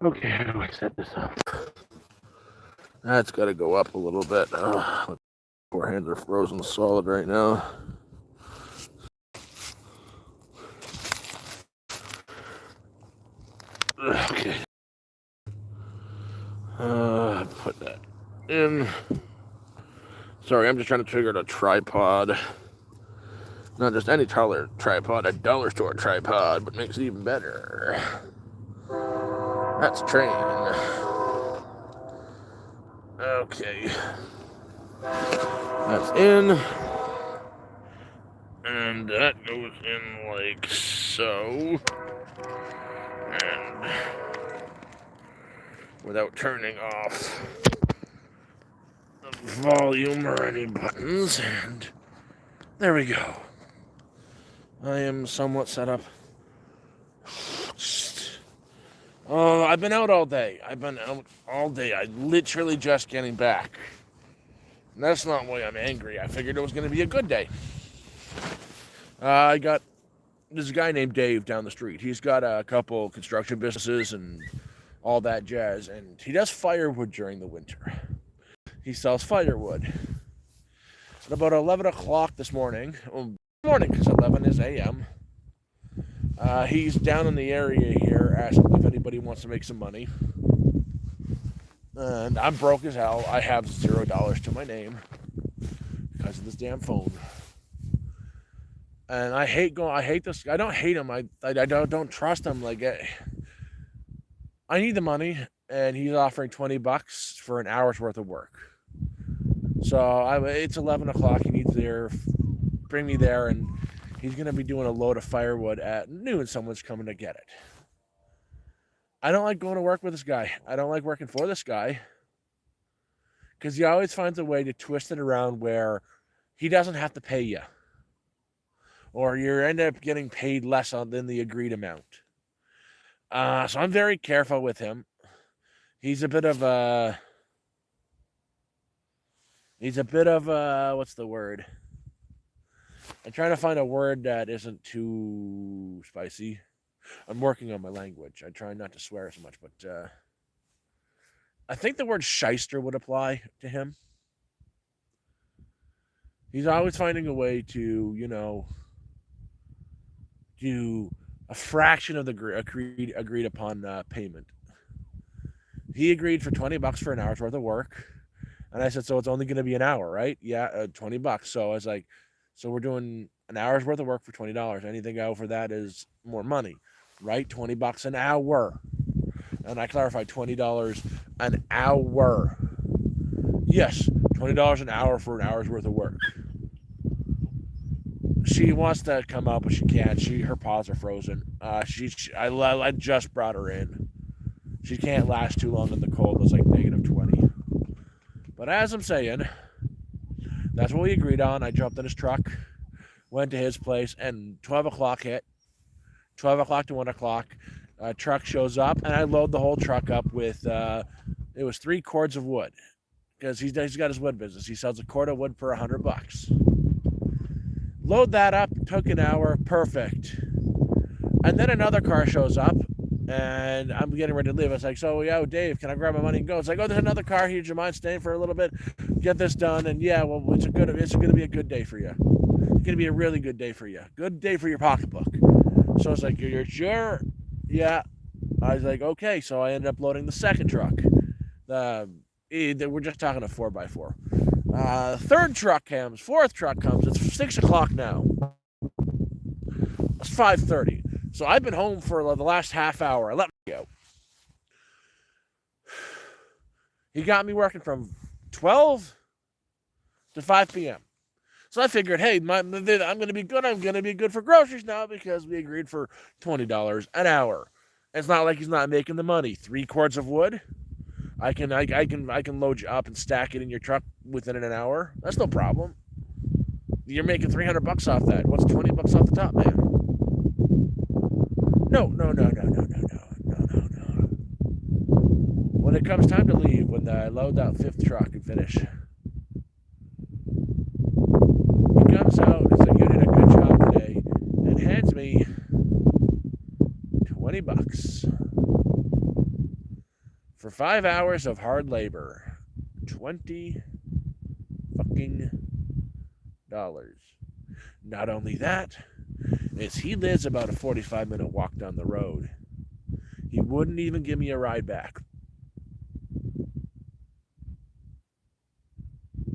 Okay, how do I set this up? That's got to go up a little bit. Four hands are frozen solid right now. Okay. Put that in. Sorry, I'm just trying to figure out a tripod. Not just any taller tripod, a dollar store tripod, but makes it even better. That's a train. Okay. That's in. And that goes in like so. And without turning off the volume or any buttons. And there we go. I am somewhat set up. Oh, I've been out all day. I literally just getting back. And that's not why I'm angry. I figured it was going to be a good day. There's a guy named Dave down the street. He's got a couple construction businesses and all that jazz, and he does firewood during the winter. He sells firewood. At about 11 o'clock this morning, because 11 is a.m., he's down in the area here asking if anybody wants to make some money. And I'm broke as hell. I have $0 to my name because of this damn phone. And I hate this. I don't hate him. I don't trust him. Like, I need the money, and he's offering $20 for an hour's worth of work. So it's 11 o'clock. He needs bring me there, and he's going to be doing a load of firewood at noon. Someone's coming to get it. I don't like going to work with this guy. I don't like working for this guy because he always finds a way to twist it around where he doesn't have to pay you, or you end up getting paid less than the agreed amount. So I'm very careful with him. He's a bit of what's the word? I'm trying to find a word that isn't too spicy. I'm working on my language. I try not to swear as much, but I think the word shyster would apply to him. He's always finding a way to, do a fraction of the agreed upon payment. He agreed for $20 for an hour's worth of work, and I said, so it's only going to be an hour, right? Yeah, $20. So I was like, so we're doing an hour's worth of work for $20. Anything over that is more money, right? $20 an hour. And I clarified, $20 an hour. Yes, $20 an hour for an hour's worth of work. She wants to come out, but she can't. Her paws are frozen. I just brought her in. She can't last too long in the cold. It's like -20. But as I'm saying, that's what we agreed on. I jumped in his truck, went to his place, and 12 o'clock hit. 12 o'clock to 1 o'clock. Truck shows up, and I load the whole truck up with, it was 3 cords of wood. Because he's got his wood business. He sells a cord of wood for $100. Load that up, took an hour, perfect. And then another car shows up, and I'm getting ready to leave. I was like, so, yeah, Dave, can I grab my money and go? It's like, oh, there's another car here. Do you mind staying for a little bit? Get this done, and yeah, well, it's going to be a good day for you. It's going to be a really good day for you. Good day for your pocketbook. So I was like, you're sure? Yeah. I was like, okay. So I ended up loading the second truck. We're just talking a 4x4. Third truck comes. Fourth truck comes. It's 6 o'clock now. It's 5:30. So I've been home for the last half hour. I let me go. He got me working from 12 to 5 p.m. So I figured, hey, I'm going to be good. I'm going to be good for groceries now because we agreed for $20 an hour. It's not like he's not making the money. 3 cords of wood. I can load you up and stack it in your truck within an hour. That's no problem. You're making $300 off that. What's $20 off the top, man? No. When it comes time to leave, when I load that 5th truck and finish, he comes out and says, you did a good job today, and hands me $20. For 5 hours of hard labor. 20 fucking dollars. Not only that, is he lives about a 45-minute walk down the road. He wouldn't even give me a ride back.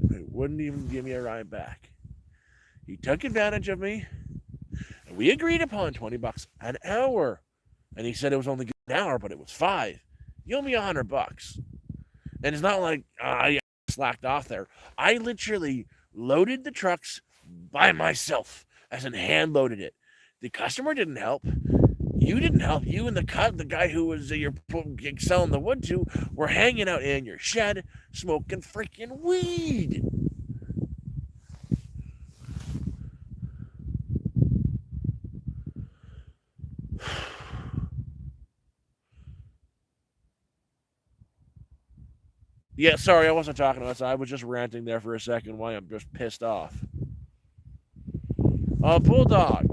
He wouldn't even give me a ride back. He took advantage of me, and we agreed upon $20 an hour. And he said it was only an hour, but it was 5. You owe me $100. And it's not like I slacked off there. I literally loaded the trucks by myself, as in hand loaded it. The customer didn't help. You didn't help. You and the guy who was you're selling the wood to were hanging out in your shed smoking freaking weed. Yeah, sorry, I wasn't talking about that. I was just ranting there for a second why I'm just pissed off. Bulldog,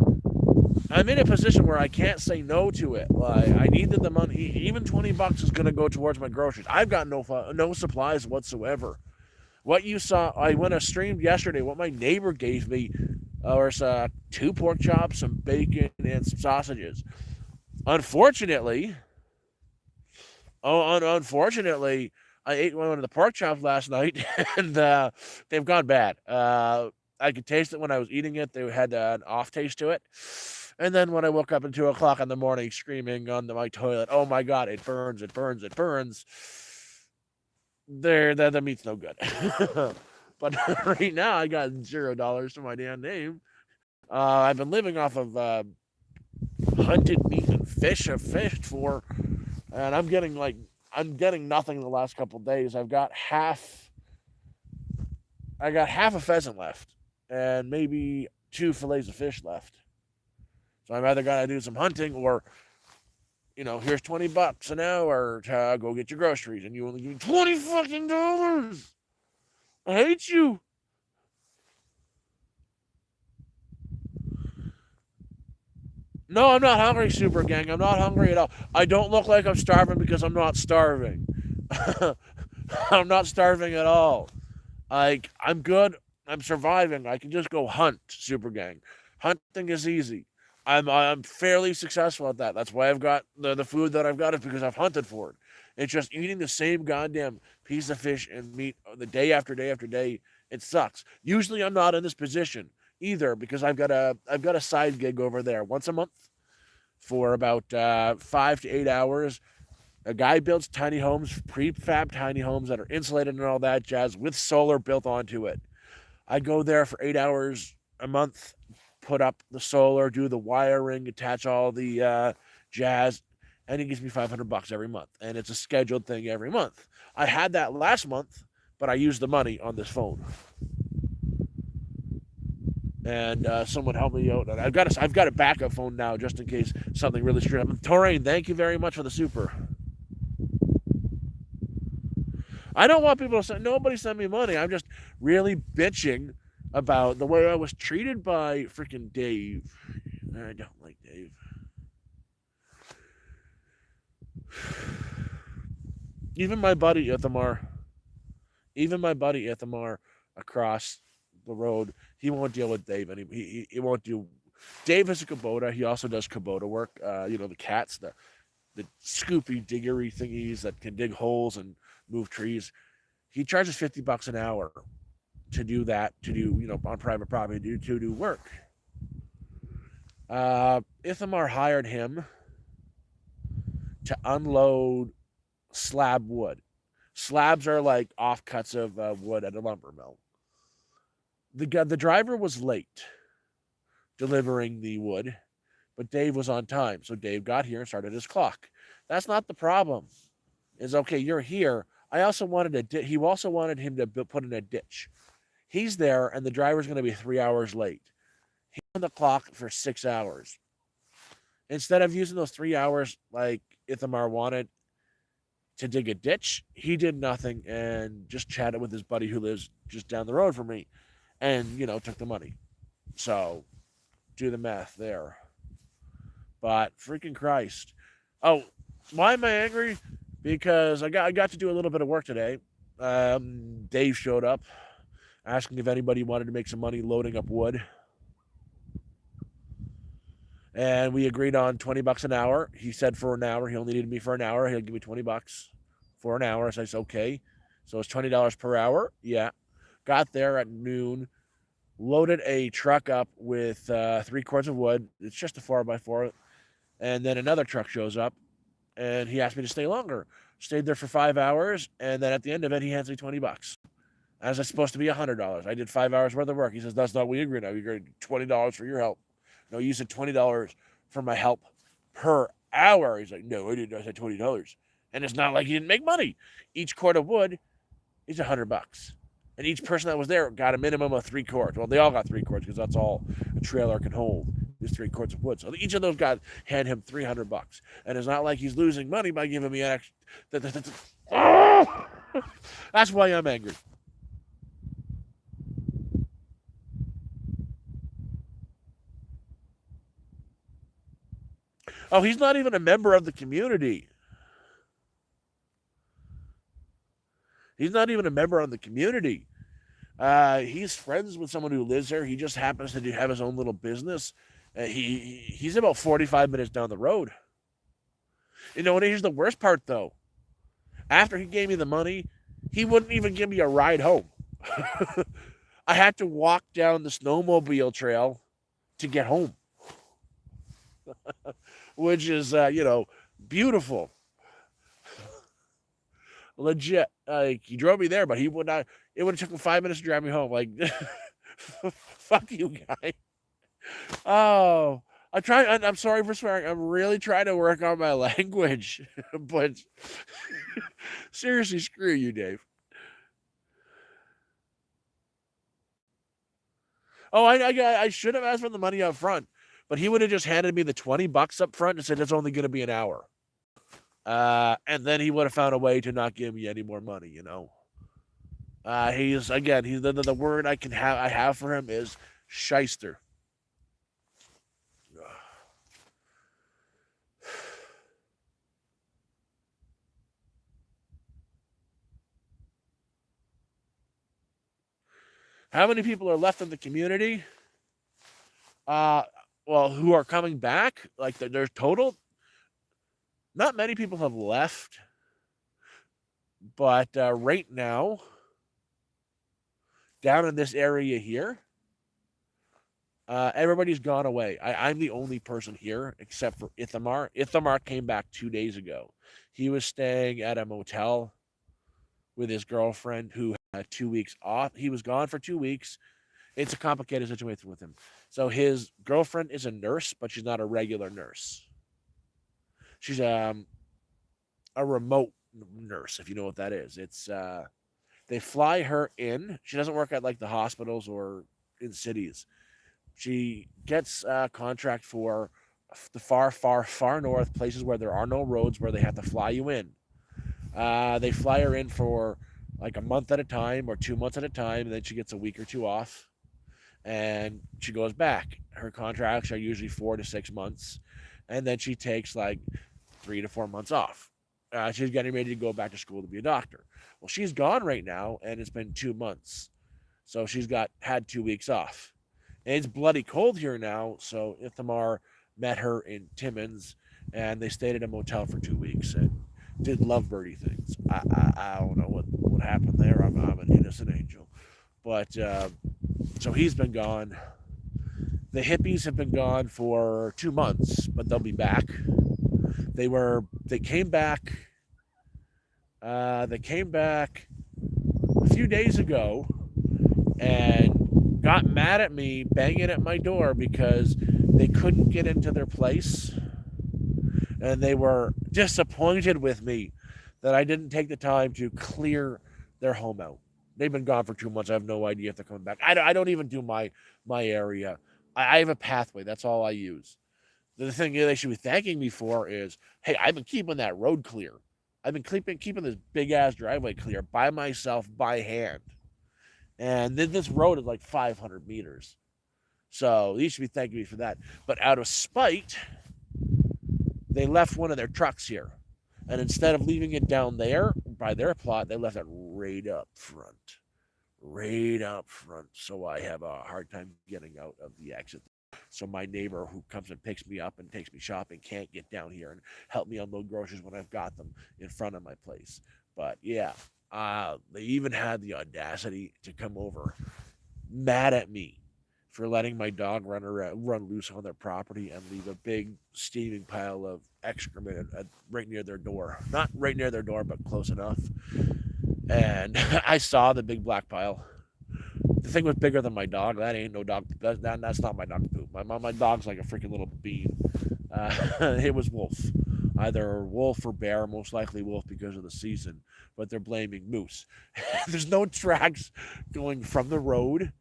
I'm in a position where I can't say no to it. Like, I needed the money. Even $20 is going to go towards my groceries. I've got no supplies whatsoever. What you saw, I went to streamed yesterday. What my neighbor gave me was 2 pork chops, some bacon, and some sausages. Unfortunately, I ate one of the pork chops last night, and they've gone bad. I could taste it when I was eating it. They had an off taste to it. And then when I woke up at 2 o'clock in the morning screaming on my toilet, oh my God, it burns, it burns, it burns. The meat's no good. But right now I got $0 to my damn name. I've been living off of hunted meat and fish I've fished for, and I'm getting nothing the last couple of days. I got half a pheasant left, and maybe 2 fillets of fish left. So I'm either gonna do some hunting or, here's $20 an hour to go get your groceries, and you only give me $20 fucking dollars. I hate you. No, I'm not hungry, Super Gang. I'm not hungry at all. I don't look like I'm starving because I'm not starving. I'm not starving at all. Like, I'm good. I'm surviving. I can just go hunt, Super Gang. Hunting is easy. I'm fairly successful at that. That's why I've got the food that I've got is because I've hunted for it. It's just eating the same goddamn piece of fish and meat the day after day after day. It sucks. Usually I'm not in this position either because I've got a side gig over there once a month for about 5 to 8 hours. A guy builds tiny homes, prefab tiny homes that are insulated and all that jazz with solar built onto it. I go there for 8 hours a month, put up the solar, do the wiring, attach all the jazz, and he gives me $500 every month. And it's a scheduled thing every month. I had that last month, but I used the money on this phone. And someone helped me out. And I've got a backup phone now just in case something really screwed up. Torain, thank you very much for the super. I don't want people to say nobody send me money. I'm just really bitching about the way I was treated by freaking Dave. I don't like Dave. Even my buddy Ithamar across the road, he won't deal with Dave. And he won't do. Dave is a Kubota. He also does Kubota work. The cats, the scoopy diggery thingies that can dig holes and move trees. He charges $50 an hour to do that, on private property to do work. Ithamar hired him to unload slab wood. Slabs are like offcuts of wood at a lumber mill. The driver was late delivering the wood, but Dave was on time. So Dave got here and started his clock. That's not the problem. It's okay, you're here. He also wanted him to put in a ditch. He's there, and the driver's going to be 3 hours late. He's on the clock for 6 hours. Instead of using those 3 hours like Ithamar wanted to dig a ditch, he did nothing and just chatted with his buddy who lives just down the road from me and, took the money. So, do the math there. But, freaking Christ. Oh, why am I angry? because I got to do a little bit of work today. Dave showed up asking if anybody wanted to make some money loading up wood, and we agreed on $20 an hour. He said for an hour, he only needed me for an hour. He'll give me $20 for an hour. So I said okay, so it's $20 per hour. Yeah, got there at noon, loaded a truck up with 3 cords of wood. It's just a 4x4, and then another truck shows up, and he asked me to stay longer. Stayed there for 5 hours, and then at the end of it, he hands me $20. As it's supposed to be $100. I did 5 hours worth of work. He says, "That's not what we agreed on. We agreed $20 for your help." No, you said $20 for my help per hour. He's like, "No, I didn't. I said $20." And it's not like he didn't make money. Each cord of wood is $100, and each person that was there got a minimum of 3 cords. Well, they all got 3 cords because that's all a trailer can hold. Is 3 cords of wood. So each of those got hand him $300, and it's not like he's losing money by giving me an extra. That's why I'm angry. Oh, he's not even a member of the community. He's not even a member of the community. He's friends with someone who lives there. He just happens to have his own little business. He's about 45 minutes down the road. And here's the worst part, though. After he gave me the money, he wouldn't even give me a ride home. I had to walk down the snowmobile trail to get home, which is, beautiful. Legit. Like, he drove me there, but he would not. It would have taken 5 minutes to drive me home. Like, fuck you, guy. Oh, I'm sorry for swearing. I'm really trying to work on my language, but seriously, screw you, Dave. Oh, I should have asked for the money up front, but he would have just handed me the $20 up front and said it's only going to be an hour. And then he would have found a way to not give me any more money. He's the word I have for him is shyster. How many people are left in the community? Uh, well, who are coming back? Like there's total. Not many people have left, but right now, down in this area here, everybody's gone away. I'm the only person here except for Ithamar. Ithamar came back 2 days ago. He was staying at a motel with his girlfriend who had 2 weeks off. He was gone for 2 weeks. It's a complicated situation with him. So his girlfriend is a nurse, but she's not a regular nurse. She's a remote nurse, if you know what that is. It's they fly her in. She doesn't work at like the hospitals or in cities. She gets a contract for the far, far, far north places where there are no roads, where they have to fly you in. They fly her in for like a month at a time or 2 months at a time, and then she gets a week or two off, and she goes back. Her contracts are usually 4 to 6 months, and then she takes like 3 to 4 months off. She's getting ready to go back to school to be a doctor. Well, she's gone right now, and it's been 2 months, so she's had 2 weeks off. And it's bloody cold here now, so Ithamar met her in Timmins, and they stayed at a motel for 2 weeks and did lovebirdy things. I don't know what happened there. I'm an innocent angel, but so he's been gone. The hippies have been gone for 2 months, but they'll be back. They came back. They came back a few days ago and got mad at me banging at my door because they couldn't get into their place, and they were disappointed with me that I didn't take the time to clear their home out. They've been gone for 2 months. I have no idea if they're coming back. I don't even do my area. I have a pathway. That's all I use. The thing they should be thanking me for is, hey, I've been keeping that road clear. I've been keeping this big ass driveway clear by myself, by hand. And then this road is like 500 meters. So they should be thanking me for that. But out of spite, they left one of their trucks here. And instead of leaving it down there by their plot, they left it right up front. Right up front. So I have a hard time getting out of the exit. So my neighbor who comes and picks me up and takes me shopping can't get down here and help me unload groceries when I've got them in front of my place. But yeah, they even had the audacity to come over mad at me for letting my dog run loose on their property and leave a big steaming pile of excrement right near their door. Not right near their door, but close enough. And I saw the big black pile. The thing was bigger than my dog. That ain't no dog. That's not my dog poop. My dog's like a freaking little bean. It was wolf, either wolf or bear. Most likely wolf because of the season. But they're blaming moose. There's no tracks going from the road,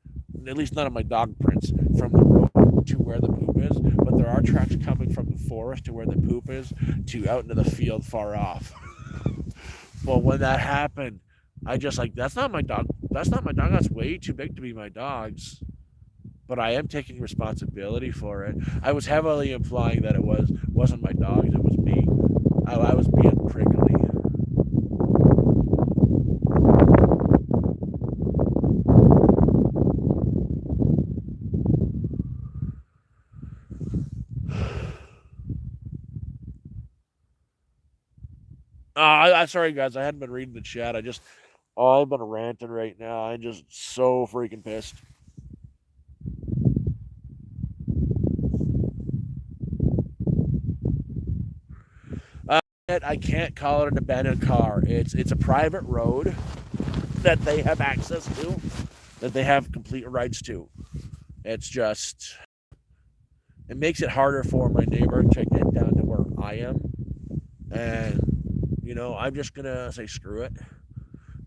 at least none of my dog prints, from the road to where the poop is. But there are tracks coming from the forest to where the poop is to out into the field far off. Well, when that happened, I just like that's not my dog. That's not my dog. That's way too big to be my dog's. But I am taking responsibility for it. I was heavily implying that wasn't my dog's. It was me. I was being prickly. I'm sorry, guys. I hadn't been reading the chat. I've been ranting right now. I'm just so freaking pissed. I can't call it an abandoned car. It's a private road that they have access to, that they have complete rights to. It's just it makes it harder for my neighbor to get down to where I am, and I'm just gonna say screw it.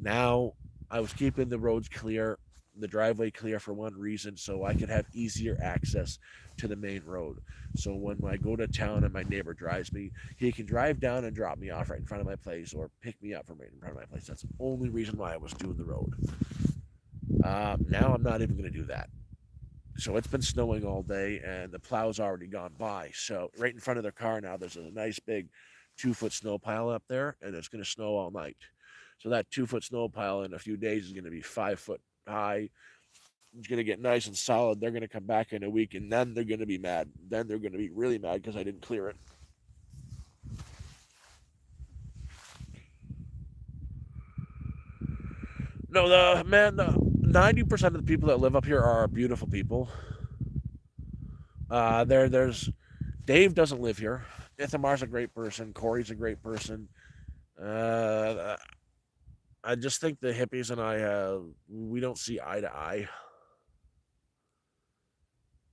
Now I was keeping the roads clear, the driveway clear for one reason, so I could have easier access to the main road. So when I go to town and my neighbor drives me, he can drive down and drop me off right in front of my place or pick me up from right in front of my place. That's the only reason why I was doing the road. Now I'm not even going to do that. So it's been snowing all day and the plow's already gone by. So right in front of their car now, there's a nice big 2 foot snow pile up there, and it's going to snow all night. So that 2 foot snow pile in a few days is going to be 5 foot high. It's going to get nice and solid. They're going to come back in a week, and then they're going to be mad. Then they're going to be really mad because I didn't clear it. No, the 90% of the people that live up here are beautiful people. There's Dave doesn't live here. Ithamar's a great person. Corey's a great person. Uh, I just think the hippies and I we don't see eye to eye.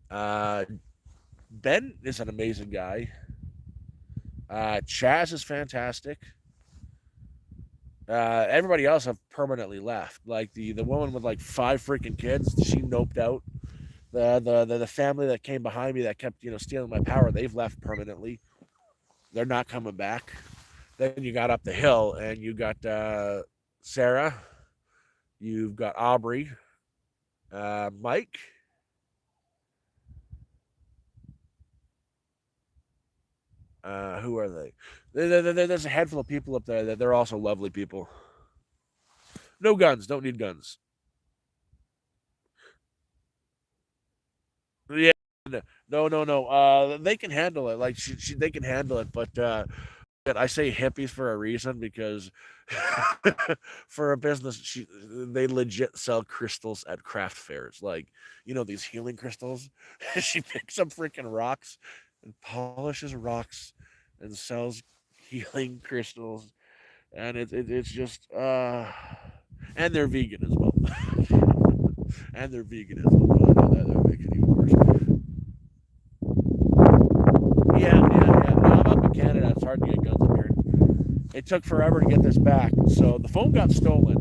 Uh, Ben is an amazing guy. Chaz is fantastic. Everybody else have permanently left. Like the woman with like five freaking kids, she noped out. The family that came behind me that kept stealing my power, they've left permanently. They're not coming back. Then you got up the hill and you got Sarah, you've got Aubrey, Mike. Who are they? There's a handful of people up there that they're also lovely people. No guns, don't need guns. Yeah, no, no, no. They can handle it. Like they can handle it, but I say hippies for a reason because for a business, they legit sell crystals at craft fairs. Like these healing crystals. She picks up freaking rocks and polishes rocks and sells healing crystals, and it's just and they're vegan as well. And they're vegan as well. I know that makes it even worse. Yeah, yeah, yeah. No, I'm up in Canada. It's hard to get guns up here. It took forever to get this back. So the phone got stolen.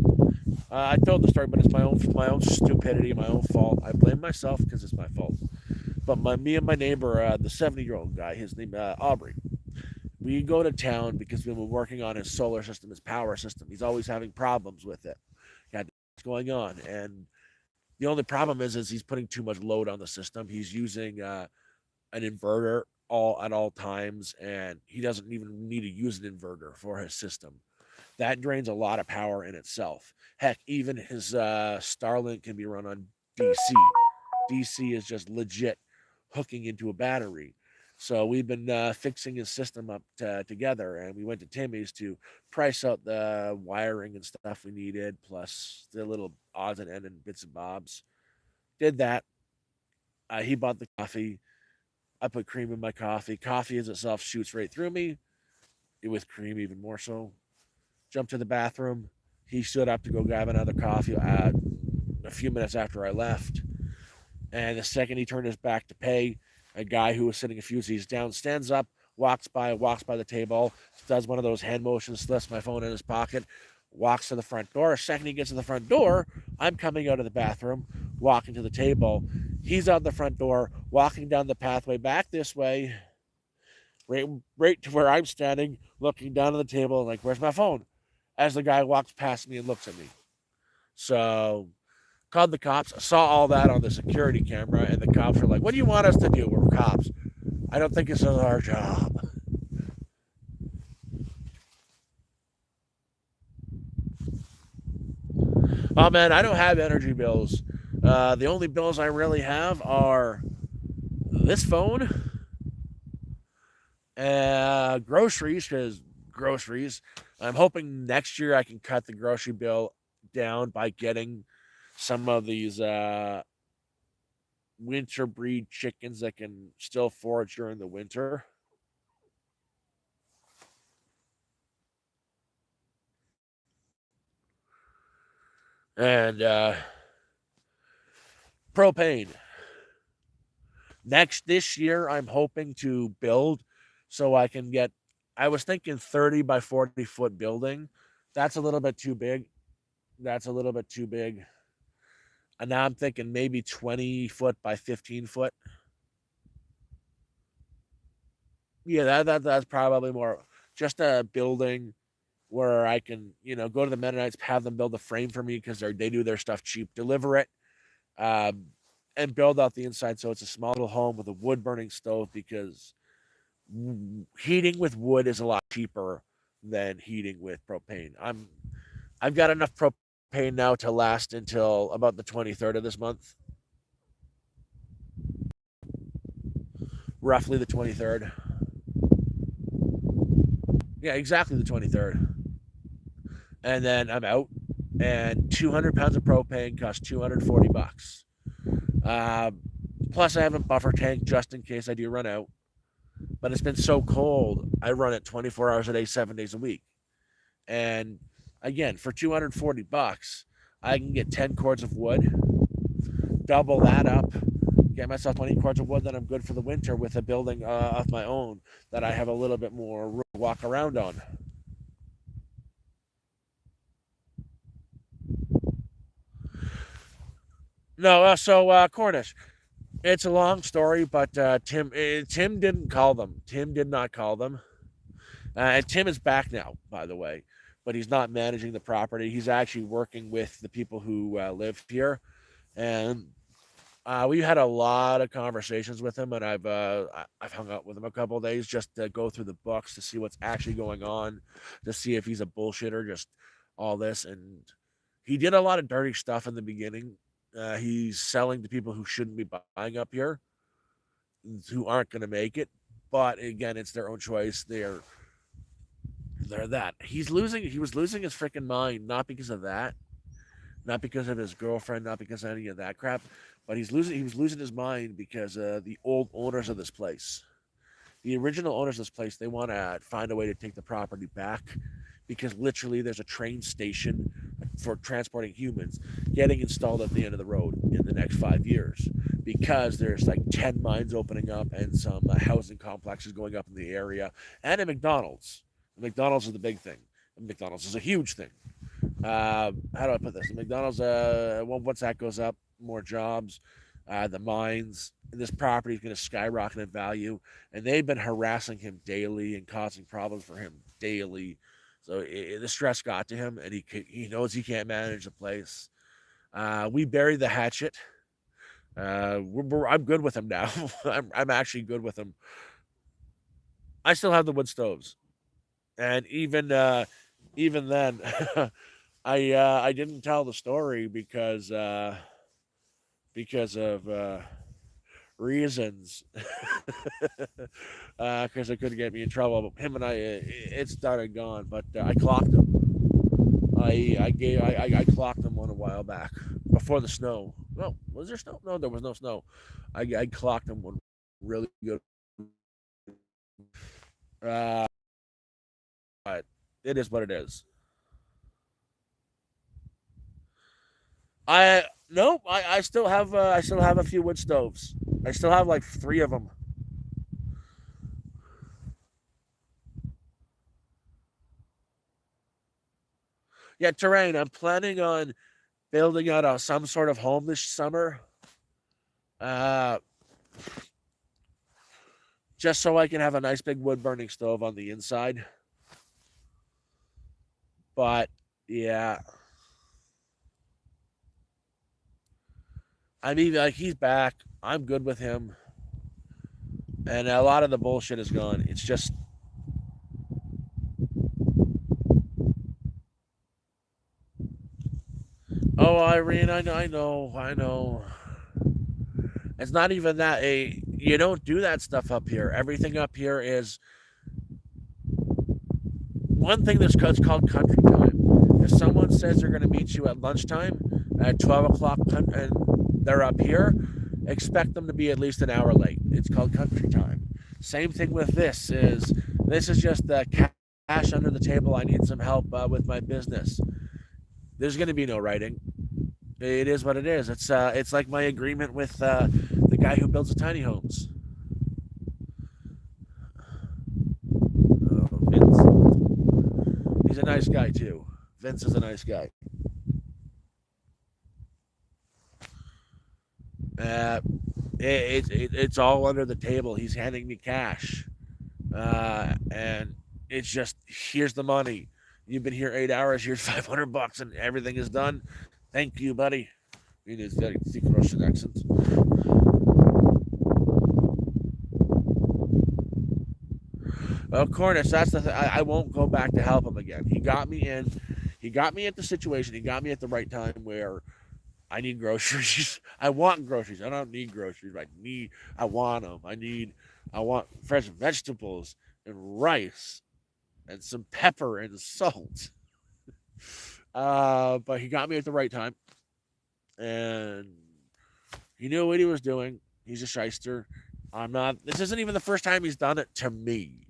I told the story, but it's my own stupidity, my own fault. I blame myself because it's my fault. But me and my neighbor, the 70-year-old guy, his name Aubrey, we go to town because we've been working on his solar system, his power system. He's always having problems with it. Got what's going on, and the only problem is he's putting too much load on the system. He's using an inverter all times, and he doesn't even need to use an inverter for his system. That drains a lot of power in itself. Heck, even his Starlink can be run on DC. DC is just legit hooking into a battery. So we've been fixing his system up together, and we went to Timmy's to price out the wiring and stuff we needed, plus the little odds and ends and bits and bobs. Did that. He bought the coffee. I put cream in my coffee. Coffee as itself shoots right through me. With cream, even more so. Jumped to the bathroom. He stood up to go grab another coffee a few minutes after I left. And the second he turned his back to pay, a guy who was sitting a few seats down stands up, walks by the table, does one of those hand motions, slips my phone in his pocket, walks to the front door. The second he gets to the front door, I'm coming out of the bathroom, walking to the table. He's out the front door, walking down the pathway back this way, right to where I'm standing, looking down at the table, like, where's my phone? As the guy walks past me and looks at me. So called the cops, saw all that on the security camera, and the cops were like, what do you want us to do? We're cops. I don't think this is our job. Oh man, I don't have energy bills. The only bills I really have are this phone, groceries, because groceries. I'm hoping next year I can cut the grocery bill down by getting some of these winter breed chickens that can still forage during the winter. And propane. Next this year, I'm hoping to build so I can get. I was thinking 30 by 40-foot building. That's a little bit too big. That's a little bit too big. And now I'm thinking maybe 20 foot by 15 foot. Yeah, that's probably more just a building where I can, go to the Mennonites, have them build a frame for me because they do their stuff cheap, deliver it, um, and build out the inside so it's a small little home with a wood burning stove because heating with wood is a lot cheaper than heating with propane. I've got enough propane now to last until about the 23rd of this month, roughly the 23rd. Yeah, exactly the 23rd. And then I'm out. And 200 pounds of propane costs $240. Uh, Plus, I have a buffer tank just in case I do run out. But it's been so cold, I run it 24 hours a day, 7 days a week. And again, for $240, I can get 10 cords of wood, double that up, get myself 20 cords of wood, then I'm good for the winter with a building of my own that I have a little bit more room to walk around on. No, Cornish. It's a long story, but Tim didn't call them. Tim did not call them. And Tim is back now, by the way, but he's not managing the property. He's actually working with the people who live here, and we had a lot of conversations with him, and I've hung out with him a couple of days just to go through the books to see what's actually going on, to see if he's a bullshitter, just all this. And he did a lot of dirty stuff in the beginning. He's selling to people who shouldn't be buying up here, who aren't going to make it. But again, it's their own choice. They're that. He's losing. He was losing his freaking mind, not because of that, not because of his girlfriend, not because of any of that crap, but he was losing his mind because the old owners of this place, the original owners of this place, they want to find a way to take the property back because literally there's a train station for transporting humans getting installed at the end of the road in the next 5 years because there's like 10 mines opening up and some housing complexes going up in the area and a McDonald's. McDonald's is the big thing. McDonald's is a huge thing. How do I put this? McDonald's, once that goes up, more jobs, the mines, and this property is going to skyrocket in value. And they've been harassing him daily and causing problems for him daily. So the stress got to him, and he knows he can't manage the place. We buried the hatchet. I'm good with him now. I'm actually good with him. I still have the wood stoves, and even then, I didn't tell the story because of reasons, because it could get me in trouble. But him and I, it's done and gone. But I clocked him. I clocked him one a while back before the snow. No, was there snow? No, there was no snow. I clocked him one really good. Uh, but it is what it is. I nope. I still have a few wood stoves. I still have like three of them. Yeah, terrain. I'm planning on building out some sort of home this summer. Uh, just so I can have a nice big wood burning stove on the inside. But yeah, I mean, like he's back. I'm good with him, and a lot of the bullshit is gone. It's just, oh, Irene, I know. It's not even that. You don't do that stuff up here. Everything up here is one thing called country time. If someone says they're going to meet you at lunchtime at 12 o'clock and they're up here, expect them to be at least an hour late. It's called country time. Same thing with this is just the cash under the table. I need some help with my business. There's going to be no writing. It is what it is. It's like my agreement with the guy who builds the tiny homes. Vince. He's a nice guy too. Vince is a nice guy. Uh, it's all under the table. He's handing me cash, and it's just here's the money. You've been here 8 hours. Here's $500, and everything is done. Thank you, buddy. In his very thick Russian accent. Well, Cornish, that's the. I won't go back to help him again. He got me in. He got me at the situation. He got me at the right time where I need groceries. I want groceries. I don't need groceries. I want them. I want fresh vegetables and rice and some pepper and salt. But he got me at the right time, and he knew what he was doing. He's a shyster. I'm not. This isn't even the first time he's done it to me.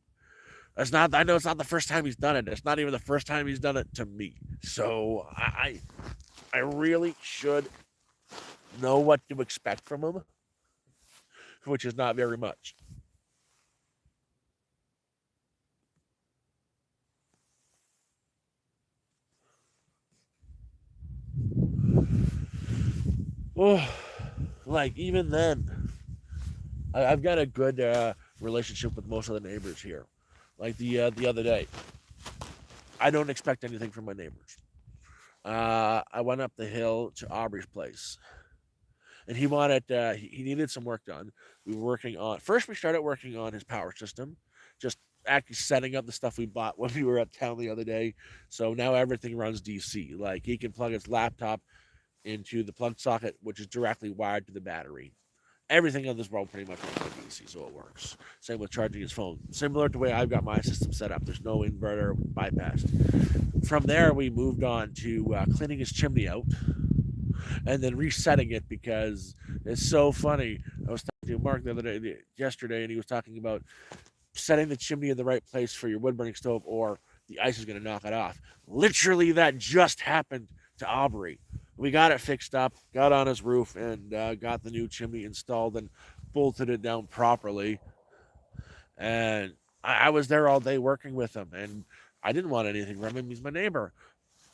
That's not. I know it's not the first time he's done it. It's not even the first time he's done it to me. So I really should know what to expect from him, which is not very much. Oh, like even then, I've got a good relationship with most of the neighbors here. Like the other day, I don't expect anything from my neighbors. I went up the hill to Aubrey's place, and he needed some work done. We were working on first. We started working on his power system, just actually setting up the stuff we bought when we were at town the other day. So now everything runs DC. Like he can plug his laptop into the plug socket, which is directly wired to the battery. Everything in this world pretty much runs on DC, so it works. Same with charging his phone. Similar to the way I've got my system set up. There's no inverter bypassed. From there, we moved on to cleaning his chimney out and then resetting it because it's so funny. I was talking to Mark the other day, yesterday, and he was talking about setting the chimney in the right place for your wood burning stove, or the ice is going to knock it off. Literally, that just happened to Aubrey. We got it fixed up, got on his roof, and got the new chimney installed and bolted it down properly. And I was there all day working with him, and I didn't want anything from him. He's my neighbor.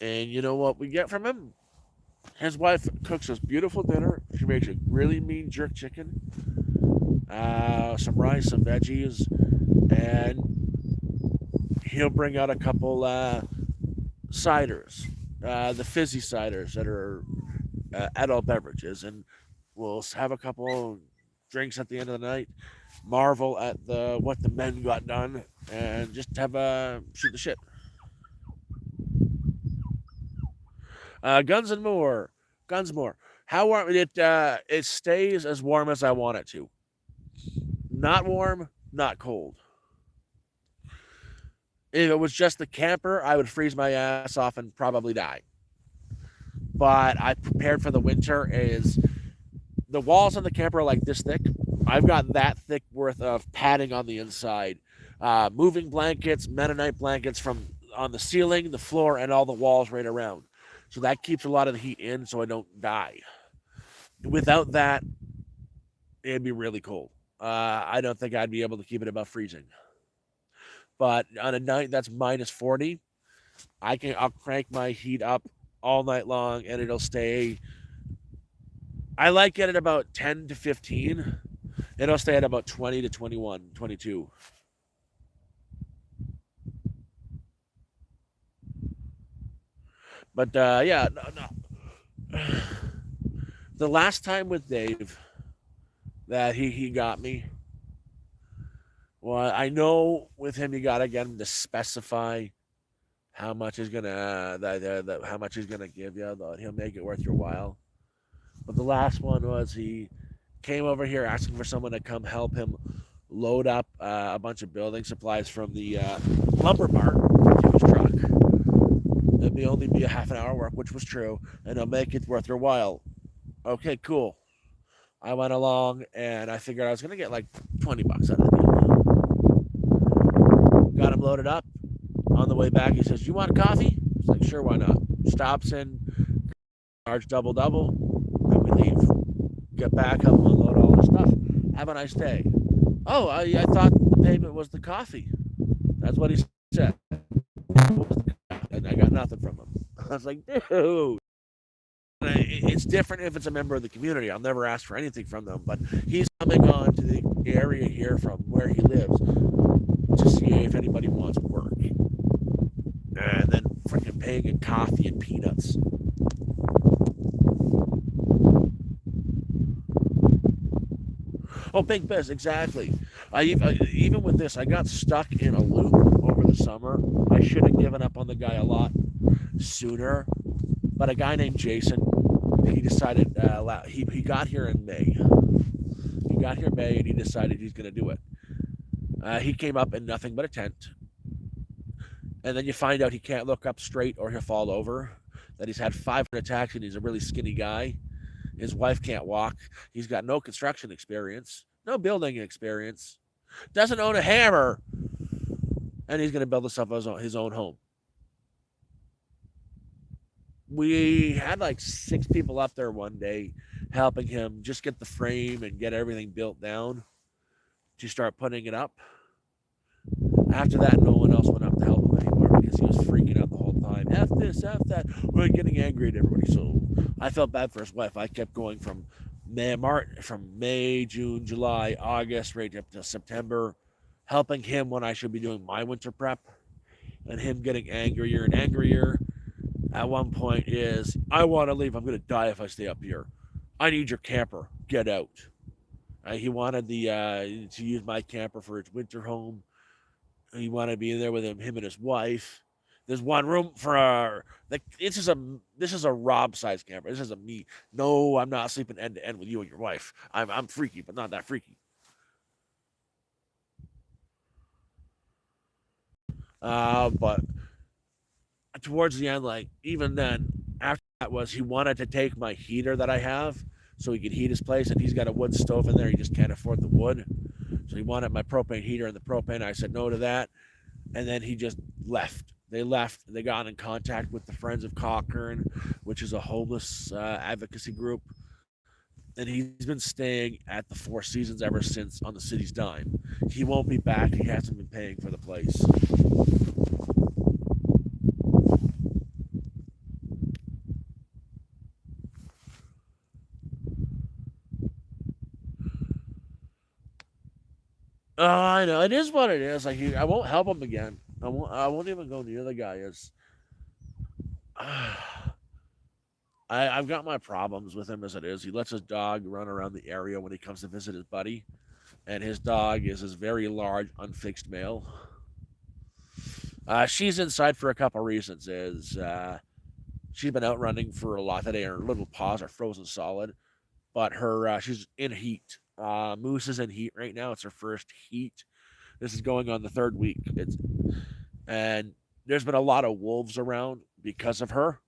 And you know what we get from him? His wife cooks us beautiful dinner. She makes a really mean jerk chicken, some rice, some veggies, and he'll bring out a couple ciders, the fizzy ciders that are adult beverages, and we'll have a couple. drinks at the end of the night, marvel at the what the men got done, and just have a shoot the shit. Guns and more, guns more. How warm it? It stays as warm as I want it to. Not warm, not cold. If it was just the camper, I would freeze my ass off and probably die. But I prepared for the winter. Is the walls on the camper are like this thick? I've got that thick worth of padding on the inside, moving blankets, Mennonite blankets from on the ceiling, the floor, and all the walls right around. So that keeps a lot of the heat in, so I don't die. Without that, it'd be really cold. I don't think I'd be able to keep it above freezing. But on a night that's minus 40, I'll crank my heat up all night long and it'll stay. I like it at about 10 to 15. It'll stay at about 20 to 21, 22. But yeah, no. The last time with Dave that he got me, well, I know with him you gotta get him to specify how much he's gonna how much he's gonna give you. He'll make it worth your while. But the last one was he came over here asking for someone to come help him load up a bunch of building supplies from the lumber barn to his truck. Only be a half an hour work, which was true, and he'll make it worth your while. Okay, cool. I went along and I figured I was gonna get like $20 out of the deal. Got him loaded up. On the way back, he says, "You want a coffee?" It's like, "Sure, why not?" Stops in, charge double, and we leave. Get back, help him unload all the stuff. Have a nice day. Oh, I thought the payment was the coffee. That's what he said. And I got nothing from him. I was like, dude. It's different if it's a member of the community. I'll never ask for anything from them, but he's coming on to the area here from where he lives to see if anybody wants work. And then freaking paying in coffee and peanuts. Oh, big biz, exactly. Even with this, I got stuck in a loop over the summer. I should have given up on the guy a lot sooner, but a guy named Jason, he decided he got here in May. He got here in May and he decided he's going to do it. He came up in nothing but a tent, and then you find out he can't look up straight or he'll fall over. That he's had 5 attacks and he's a really skinny guy. His wife can't walk. He's got no construction experience, no building experience, doesn't own a hammer, and he's going to build himself his own home. We had like 6 people up there one day helping him just get the frame and get everything built down to start putting it up. After that, no one else went up to help him anymore because he was freaking out the whole time. F this, F that. We're getting angry at everybody. So I felt bad for his wife. I kept going from May, June, July, August, right up to September, helping him when I should be doing my winter prep, and him getting angrier and angrier. At one point is, I want to leave. I'm going to die if I stay up here. I need your camper. Get out. He wanted to use my camper for his winter home. He wanted to be in there with him and his wife. There's one room for this is a Rob size camper. This is a me. No, I'm not sleeping end to end with you and your wife. I'm freaky, but not that freaky. But towards the end, like even then, after that was he wanted to take my heater that I have so he could heat his place, and he's got a wood stove in there. He just can't afford the wood, so he wanted my propane heater and the propane. I said no to that, and then he just left. They left. They got in contact with the Friends of Cochrane, which is a homeless advocacy group, and he's been staying at the Four Seasons ever since on the city's dime. He won't be back. He hasn't been paying for the place. I know it is what it is. Like I won't help him again. I won't even go near the guy. Is I've got my problems with him as it is. He lets his dog run around the area when he comes to visit his buddy, and his dog is this very large, unfixed male. She's inside for a couple reasons. She's been out running for a lot today. Her little paws are frozen solid, but her she's in heat. Moose is in heat right now. It's her first heat. This is going on the third week. And there's been a lot of wolves around because of her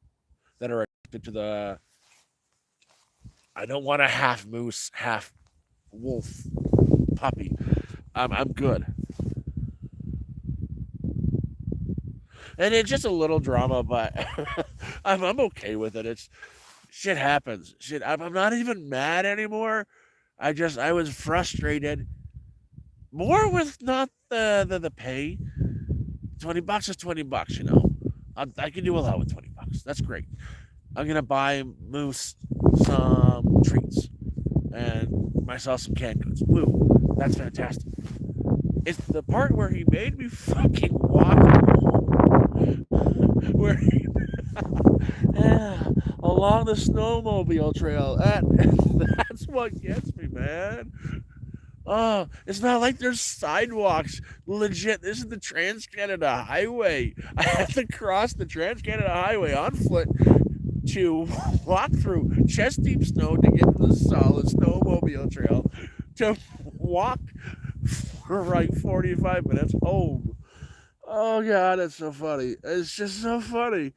that are addicted to the. I don't want a half moose, half wolf puppy. I'm good. And it's just a little drama, but I'm okay with it. It's shit happens. Shit, I'm not even mad anymore. I was frustrated more with not the pay. $20 is $20, you know. I can do a lot with $20. That's great. I'm gonna buy Moose some treats and myself some canned goods. Woo, that's fantastic. It's the part where he made me fucking walk home, where he, yeah, along the snowmobile trail. That's what gets me, man. Oh, it's not like there's sidewalks. Legit, this is the Trans Canada Highway. I have to cross the Trans Canada Highway on foot to walk through chest deep snow to get to the solid snowmobile trail to walk for like 45 minutes home. Oh, God, it's so funny. It's just so funny.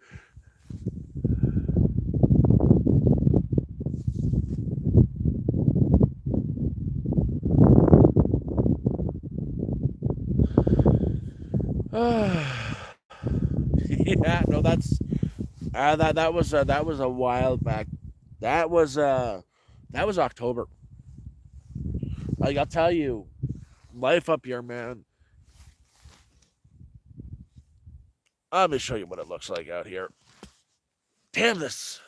Yeah, no, that was a while back. That was that was October. Like I'll tell you, life up here, man. Let me show you what it looks like out here. Damn this!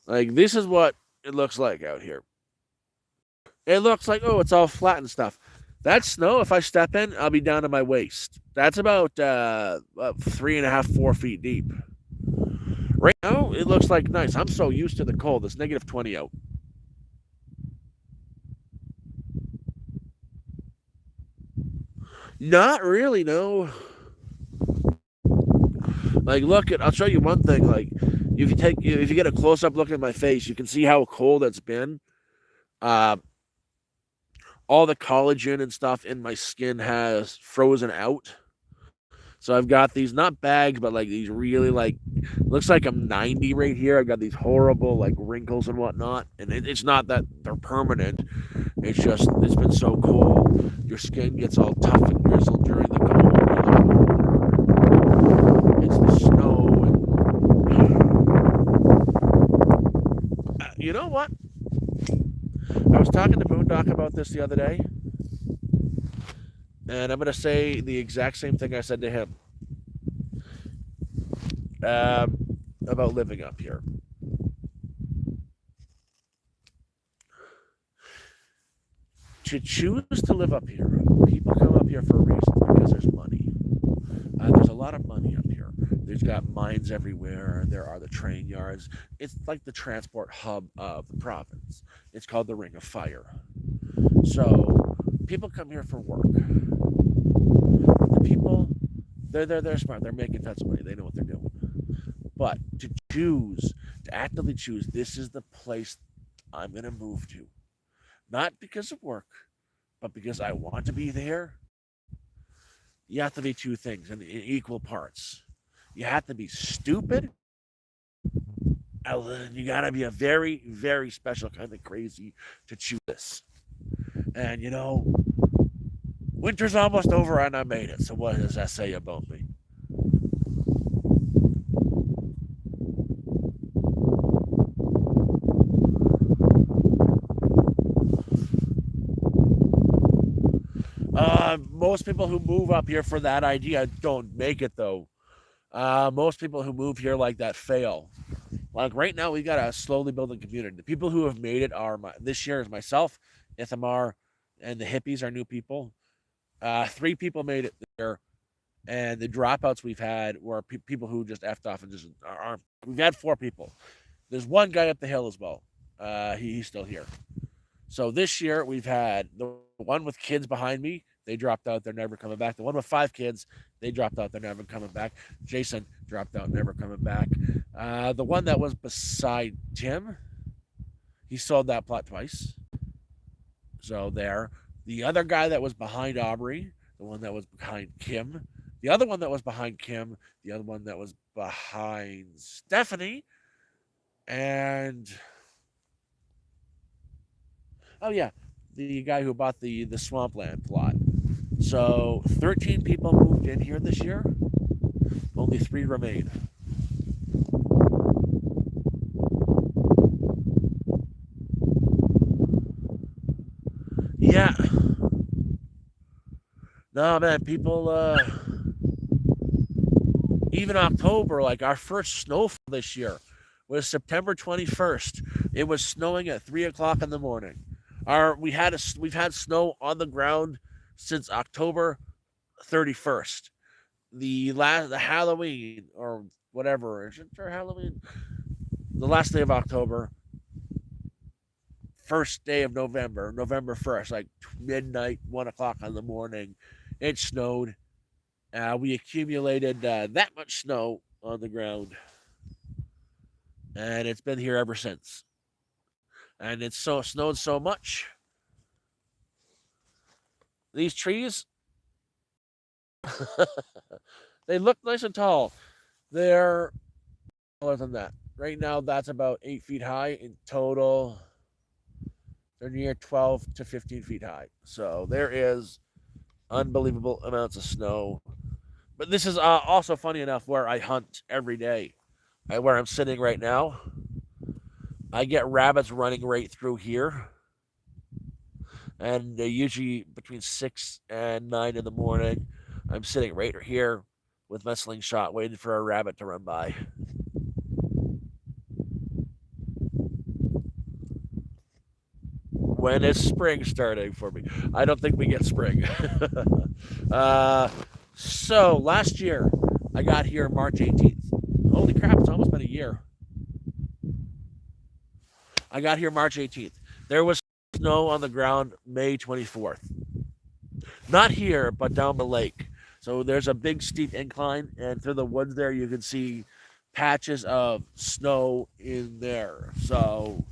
Like this is what it looks like out here. It looks like it's all flat and stuff. That snow, if I step in, I'll be down to my waist. That's about 3.5, 4 feet deep. Right now, it looks like nice. I'm so used to the cold. It's -20 out. Not really, no. Like, I'll show you one thing. Like, if you get a close up look at my face, you can see how cold it's been. Uh, all the collagen and stuff in my skin has frozen out. So I've got these not bags, but like these really like looks like I'm 90 right here. I've got these horrible like wrinkles and whatnot, and it's not that they're permanent. It's just it's been so cold. Your skin gets all tough and grizzled during the cold. It's the snow. And, you know what? I was talking to Boondock about this the other day, and I'm going to say the exact same thing I said to him about living up here. To choose to live up here, people come up here for a reason because there's money. There's a lot of money up here. There's got mines everywhere. There are the train yards. It's like the transport hub of the province. It's called the Ring of Fire. So people come here for work. The people, they're smart. They're making tons of money. They know what they're doing. But to actively choose, this is the place I'm going to move to. Not because of work, but because I want to be there. You have to be two things in equal parts. You have to be stupid, and you got to be a very, very special kind of crazy to choose this. And winter's almost over and I made it. So what does that say about me? Most people who move up here for that idea don't make it though. Most people who move here like that fail. Like right now, we got a slowly building community. The people who have made it are this year is myself, Ithamar, and the hippies are new people. Three people made it this year. And the dropouts we've had were people who just effed off and just aren't. We've had 4 people. There's one guy up the hill as well. He's still here. So this year we've had the one with kids behind me. They dropped out. They're never coming back. The one with 5 kids. They dropped out. They're never coming back. Jason dropped out. Never coming back. The one that was beside Tim. He sold that plot twice. So there. The other guy that was behind Aubrey. The one that was behind Kim. The other one that was behind Kim. The other one that was behind Stephanie. And oh yeah, the guy who bought the swampland plot. So 13 people moved in here this year. Only 3 remain. Yeah. No man, people. Even October, like our first snowfall this year was September 21st. It was snowing at 3 o'clock in the morning. We've had snow on the ground since October 31st. The Halloween or whatever is it or Halloween? The last day of October, first day of November, November 1st, like midnight, 1 o'clock in the morning, it snowed. We accumulated that much snow on the ground, and it's been here ever since. And it's so snowed so much. These trees, they look nice and tall. They're taller than that. Right now, that's about 8 feet high in total. They're near 12 to 15 feet high. So there is unbelievable amounts of snow. But this is also funny enough where I hunt every day. Where I'm sitting right now, I get rabbits running right through here. And usually between 6 and 9 in the morning, I'm sitting right here with my slingshot waiting for a rabbit to run by. When is spring starting for me? I don't think we get spring. uh, so last year, I got here March 18th. Holy crap, it's almost been a year. I got here March 18th. There was snow on the ground May 24th. Not here, but down the lake. So there's a big steep incline, and through the woods there, you can see patches of snow in there. So,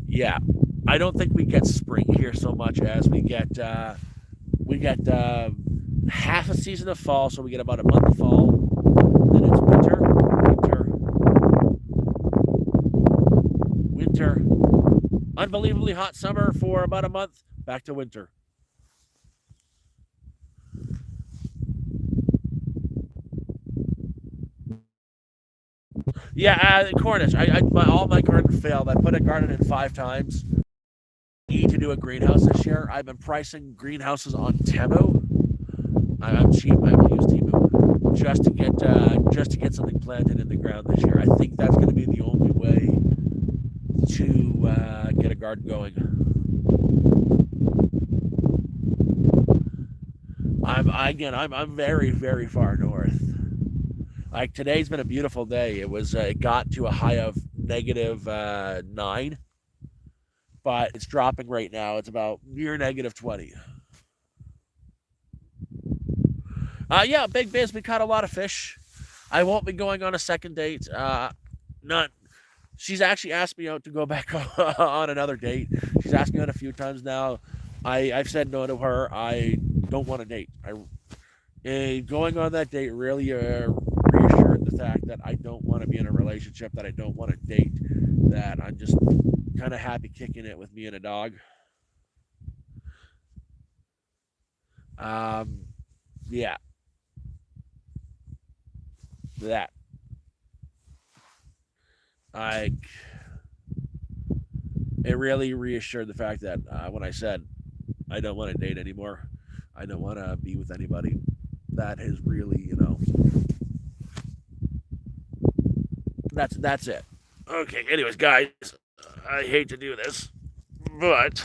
yeah, I don't think we get spring here so much as we get half a season of fall, so we get about a month of fall. Then it's winter, winter, winter. Unbelievably hot summer for about a month. Back to winter. Yeah, Cornish. All my garden failed. I put a garden in 5 times. Need to do a greenhouse this year. I've been pricing greenhouses on Temu. I'm cheap. I will use Temu just to get something planted in the ground this year. I think that's going to be the only way to get a garden going. I'm very very far north. Like today's been a beautiful day. It got to a high of -9, but it's dropping right now. It's about near -20. Yeah, Big Biz. We caught a lot of fish. I won't be going on a second date. Not. She's actually asked me out to go back on another date. She's asked me out a few times now. I've said no to her. I don't want to date. Going on that date really reassured the fact that I don't want to be in a relationship, that I don't want to date, that I'm just kind of happy kicking it with me and a dog. Um, yeah, that I it really reassured the fact that when I said I don't want to date anymore, I don't want to be with anybody. That is really, that's it. Okay. Anyways, guys, I hate to do this, but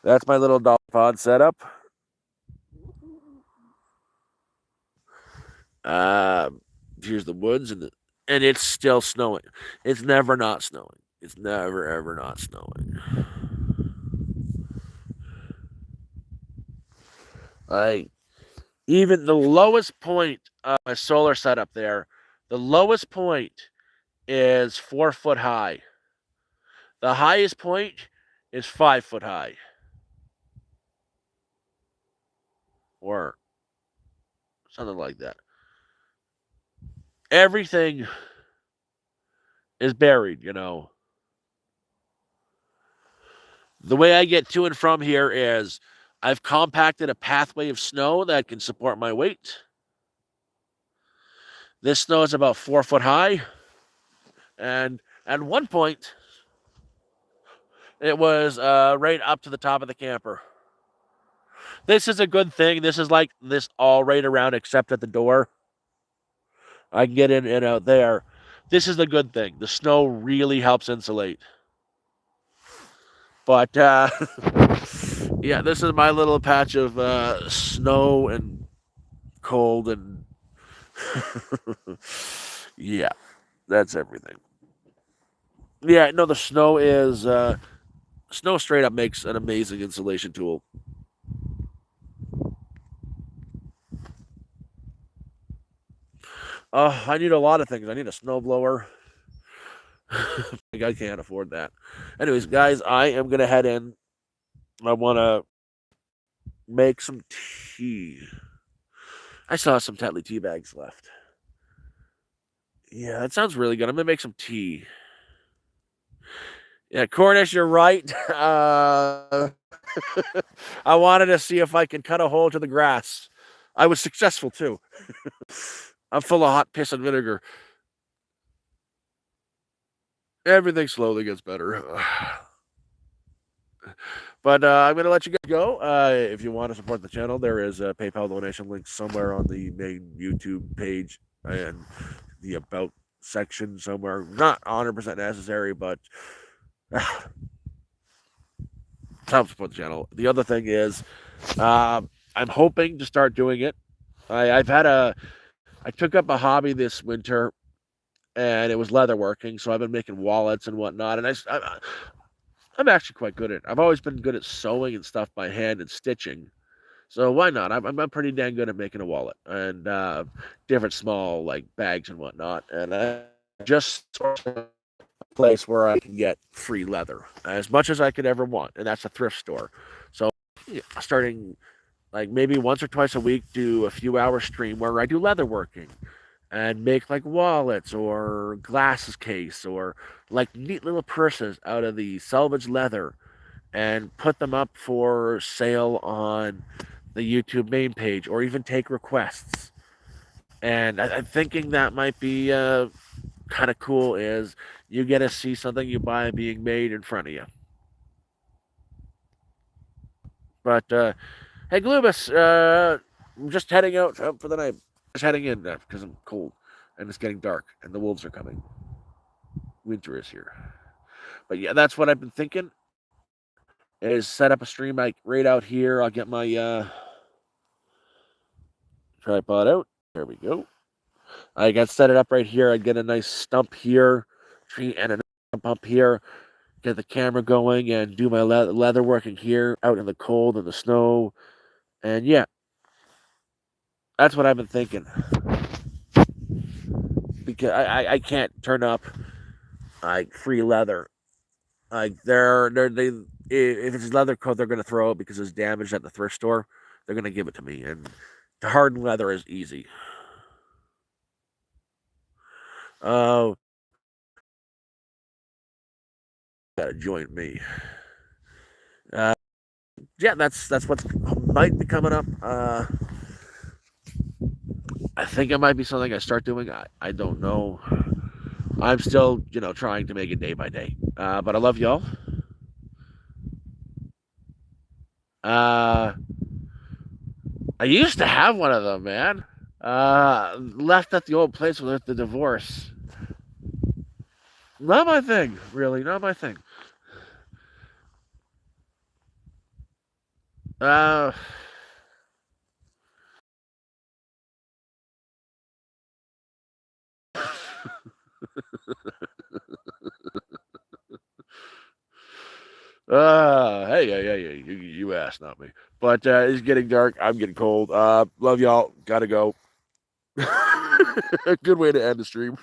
That's my little dog pod setup. Here's the woods, and it's still snowing. It's never not snowing. It's never ever not snowing. Even the lowest point of my solar setup there, the lowest point is 4 foot high. The highest point is 5 foot high. Or something like that. Everything is buried, you know. The way I get to and from here is I've compacted a pathway of snow that can support my weight. This snow is about 4 foot high. And at one point, it was right up to the top of the camper. This is a good thing. This is like this all right around except at the door. I can get in and out there. This is the good thing. The snow really helps insulate. But yeah, this is my little patch of snow and cold and yeah, that's everything. Yeah, no, the snow is snow straight up makes an amazing insulation tool. I need a lot of things. I need a snowblower. I can't afford that. Anyways, guys, I am gonna head in. I want to make some tea. I saw some Tetley tea bags left. Yeah, that sounds really good. I'm gonna make some tea. Yeah, Cornish, you're right. I wanted to see if I could cut a hole to the grass. I was successful too. I'm full of hot piss and vinegar. Everything slowly gets better. But I'm going to let you guys go. If you want to support the channel, there is a PayPal donation link somewhere on the main YouTube page and the About section somewhere. Not 100% necessary, but help support the channel. The other thing is, I'm hoping to start doing it. I took up a hobby this winter, and it was leatherworking. So I've been making wallets and whatnot, and I'm actually quite good at it. I've always been good at sewing and stuff by hand and stitching. So why not? I'm pretty dang good at making a wallet and different small like bags and whatnot. And I just a place where I can get free leather as much as I could ever want, and that's a thrift store. So yeah, starting like maybe once or twice a week, do a few hour stream where I do leatherworking and make like wallets or glasses case or like neat little purses out of the salvage leather and put them up for sale on the YouTube main page or even take requests. And I'm thinking that might be kind of cool is you get to see something you buy being made in front of you. But hey, Glubus, I'm just heading out for the night. Just heading in because I'm cold and it's getting dark and the wolves are coming. Winter is here. But yeah, that's what I've been thinking. Is set up a stream like right out here. I'll get my tripod out. There we go. I got set it up right here. I get a nice stump here, tree and a stump up here. Get the camera going and do my leather working here out in the cold and the snow. And yeah, that's what I've been thinking. Because I can't turn up like free leather. Like they if it's leather coat, they're gonna throw it because it's damaged at the thrift store. They're gonna give it to me, and the hardened leather is easy. Oh, gotta join me. Yeah, that's what might be coming up. I think it might be something I start doing. I don't know. I'm still, trying to make it day by day. But I love y'all. I used to have one of them, man. Left at the old place with the divorce. Not my thing, really. Not my thing. Uh, hey, you asked, not me. But it's getting dark. I'm getting cold. Love y'all. Gotta go. Good way to end the stream.